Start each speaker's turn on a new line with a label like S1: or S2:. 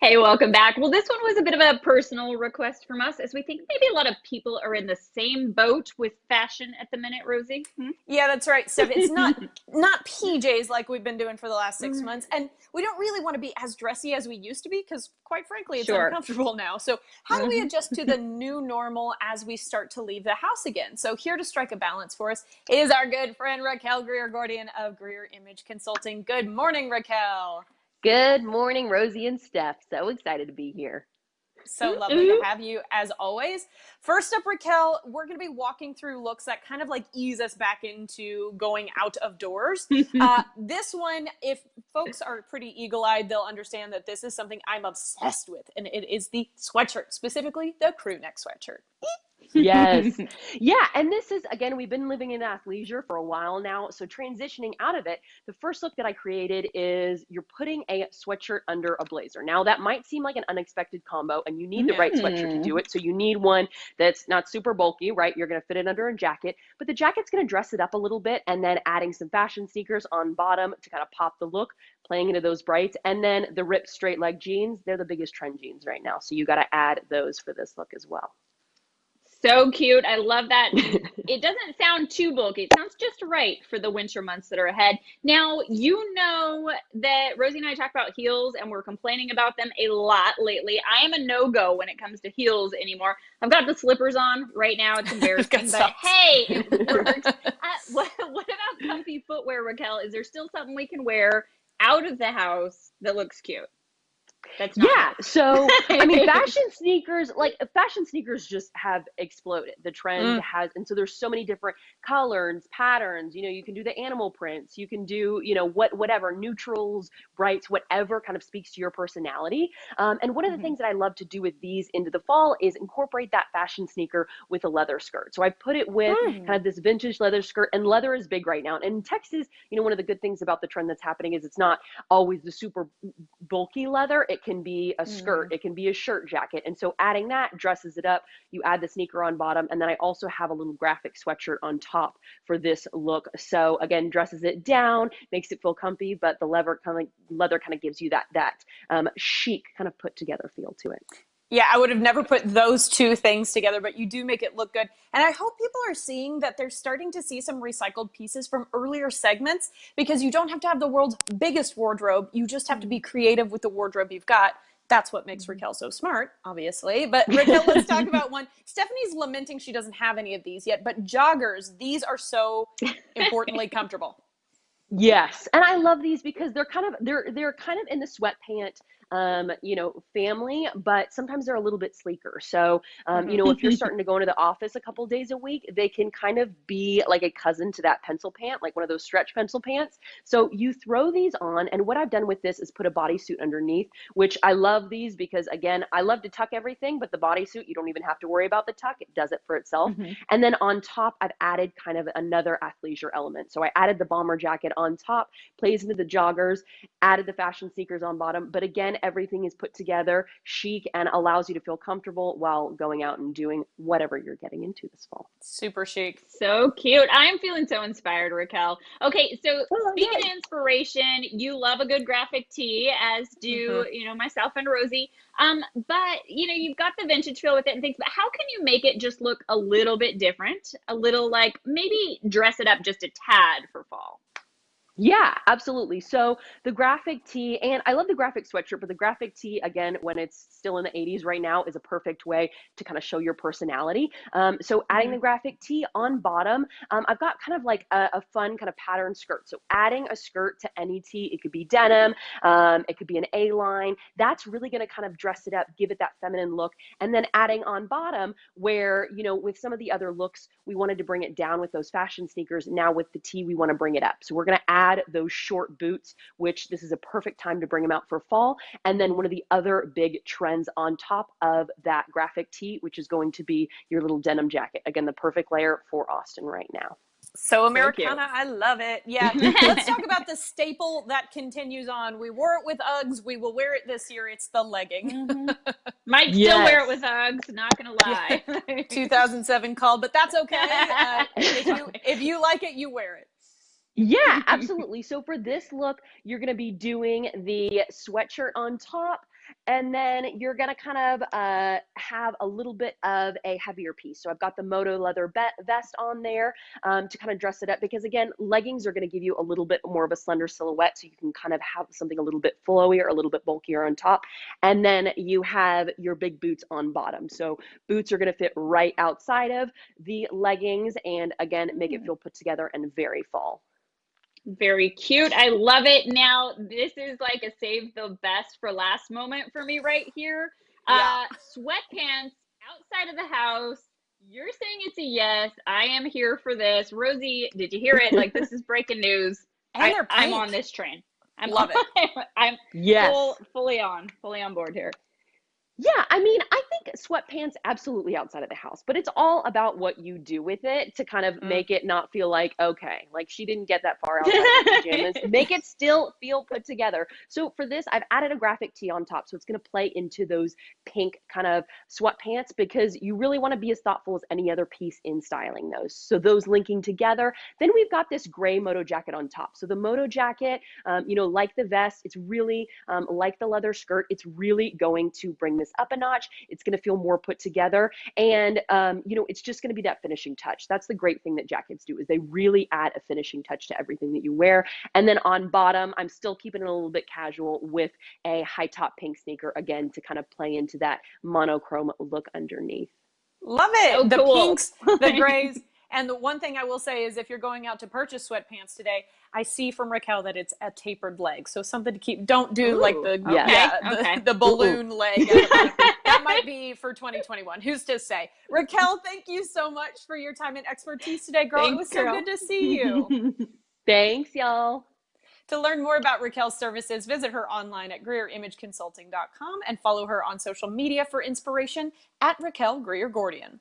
S1: Hey, welcome back. Well, this one was a bit of a personal request from us as we think maybe a lot of people are in the same boat with fashion at the minute, Rosie. Hmm?
S2: Yeah, that's right, Steph. It's not PJs like we've been doing for the last six
S1: Mm,
S2: months, and we don't really want to be as dressy as we used to be because, quite frankly, it's
S1: sure.
S2: uncomfortable now. So, how do we
S1: Hmm.
S2: adjust to the new normal as we start to leave the house again? So, here to strike a balance for us is our good friend Raquel Greer Gordian of Greer Image Consulting. Good morning, Raquel.
S3: Good morning, Rosie and Steph. So excited to be here.
S2: So lovely to have you as always. First up, Raquel, we're going to be walking through looks that kind of like ease us back into going out of doors. This one, if folks are pretty eagle eyed, they'll understand that this is something I'm obsessed with, and it is the sweatshirt, specifically the crew neck sweatshirt.
S3: Yes. Yeah. And this is, again, we've been living in athleisure for a while now. So transitioning out of it, the first look that I created is you're putting a sweatshirt under a blazer. Now, that might seem like an unexpected combo, and you need the right sweatshirt to do
S1: Mm.
S3: it. So you need one that's not super bulky, right? You're going to fit it under a jacket, but the jacket's going to dress it up a little bit, and then adding some fashion sneakers on bottom to kind of pop the look, playing into those brights. And then the ripped straight leg jeans, they're the biggest trend jeans right now. So you got to add those for this look as well.
S1: So cute. I love that. It doesn't sound too bulky. It sounds just right for the winter months that are ahead. Now, you know that Rosie and I talk about heels and we're complaining about them a lot lately. I am a no-go when it comes to heels anymore. I've got the slippers on right now. It's
S2: Good
S1: embarrassing, but
S2: socks.
S1: hey, it works. What about comfy footwear, Raquel? Is there still something we can wear out of the house that looks cute? That's not
S3: Yeah,
S1: heels.
S3: so I mean, fashion sneakers just have exploded. The trend
S2: Mm.
S3: has, and so there's so many different colors, patterns. You can do the animal prints, you can do, whatever neutrals, brights, whatever kind of speaks to your personality. And one of the
S2: Mhm.
S3: things that I love to do with these into the fall is incorporate that fashion sneaker with a leather skirt. So I put it with kind
S1: Mm.
S3: of this vintage leather skirt, and leather is big right now. And in Texas, one of the good things about the trend that's happening is it's not always the super bulky leather. It can be a skirt,
S1: Mm.
S3: it can be a shirt jacket. And so adding that dresses it up. You add the sneaker on bottom, and then I also have a little graphic sweatshirt on top for this look. So again, dresses it down, makes it feel comfy, but the leather kind of gives you that chic kind of put together feel to it.
S2: Yeah, I would have never put those two things together, but you do make it look good. And I hope people are seeing that they're starting to see some recycled pieces from earlier segments because you don't have to have the world's biggest wardrobe. You just have to be
S1: Mm.
S2: creative with the wardrobe you've got. That's what makes Raquel so smart, obviously. But Raquel, let's talk about one. Stephanie's lamenting she doesn't have any of these yet, but joggers, these are so importantly comfortable.
S3: Yes, and I love these because they're kind of in the sweatpant family, but sometimes they're a little bit sleeker. So,
S1: Mhm.
S3: if you're starting to go into the office a couple days a week, they can kind of be like a cousin to that pencil pant, like one of those stretch pencil pants. So you throw these on, and what I've done with this is put a bodysuit underneath, which I love these because again, I love to tuck everything, but the bodysuit, you don't even have to worry about the tuck. It does it for itself.
S1: Mhm.
S3: And then on top, I've added kind of another athleisure element. So I added the bomber jacket on top, plays into the joggers, added the fashion sneakers on bottom. But again, everything is put together chic and allows you to feel comfortable while going out and doing whatever you're getting into this fall.
S2: Super chic.
S1: So cute. I'm feeling so inspired, Raquel. Okay, so
S3: Oh,
S1: speaking
S3: yay.
S1: of inspiration, you love a good graphic tee, as
S2: Hmm.
S1: do, myself and Rosie. But you've got the vintage feel with it and things, but how can you make it just look a little bit different? A little like maybe dress it up just a tad for fall.
S3: Yeah, absolutely. So the graphic tee, and I love the graphic sweatshirt, but the graphic tee, again, when it's still in the 80s right now, is a perfect way to kind of show your personality. So adding
S1: Hmm.
S3: the graphic tee on bottom, I've got kind of like a fun kind of pattern skirt. So adding a skirt to any tee, it could be denim, it could be an A-line. That's really going to kind of dress it up, give it that feminine look. And then adding on bottom, where, with some of the other looks, we wanted to bring it down with those fashion sneakers. Now with the tee, we want to bring it up. So we're going to add those short boots, which this is a perfect time to bring them out for fall. And then one of the other big trends on top of that graphic tee, which is going to be your little denim jacket. Again, the perfect layer for Austin right now.
S2: So
S1: So cute.
S2: Americana, I love it. Yeah. Let's talk about the staple that continues on. We wore it with Uggs. We will wear it this year. It's the legging.
S1: Hmm. Might still wear it with
S3: Yes.
S1: Uggs, not gonna
S2: Yeah.
S1: lie.
S2: 2007 called, but that's okay. If you like it, you wear it.
S3: Yeah, absolutely. So for this look, you're going to be doing the sweatshirt on top. And then you're going to kind of have a little bit of a heavier piece. So I've got the moto leather vest on there to kind of dress it up, because again, leggings are going to give you a little bit more of a slender silhouette, so you can kind of have something a little bit flowier, a little bit bulkier on top. And then you have your big boots on bottom. So boots are going to fit right outside of the leggings, and again, make it feel put together and very fall.
S1: Very cute. I love it. Now, this is like a save the best for last moment for me right here.
S2: Yeah.
S1: Sweatpants outside of the house. You're saying it's a yes. I am here for this. Rosie, did you hear it? Like, this is breaking news.
S2: And they're
S1: I'm
S2: pink.
S1: on this train.
S2: Love it.
S1: I'm
S3: Yes.
S1: fully on board here.
S3: Yeah, I mean, I think sweatpants absolutely outside of the house, but it's all about what you do with it to kind of make it not feel like, okay, like she didn't get that far outside of her pajamas. Make it still feel put together. So for this, I've added a graphic tee on top, so it's going to play into those pink kind of sweatpants, because you really want to be as thoughtful as any other piece in styling those. So those linking together. Then we've got this gray moto jacket on top. So the moto jacket, you know, like the vest, it's really like the leather skirt, it's really going to bring this up a notch. It's going to feel more put together, and you know, it's just going to be that finishing touch. That's the great thing that jackets do, is they really add a finishing touch to everything that you wear. And then on bottom, I'm still keeping it a little bit casual with a high top pink sneaker, again, to kind of play into that monochrome look underneath.
S2: Love it.
S1: So
S2: The
S1: cool.
S2: pinks, the grays. And the one thing I will say is, if you're going out to purchase sweatpants today, I see from Raquel that it's a tapered leg. So something to keep, don't do
S1: Ooh,
S2: like the,
S1: okay.
S2: the balloon leg. That might be for 2021. Who's to say? Raquel, thank you so much for your time and expertise today, girl.
S1: Thanks,
S2: it was so
S1: girl.
S2: good to see you.
S3: Thanks, y'all.
S2: To learn more about Raquel's services, visit her online at greerimageconsulting.com and follow her on social media for inspiration at Raquel Greer Gordian.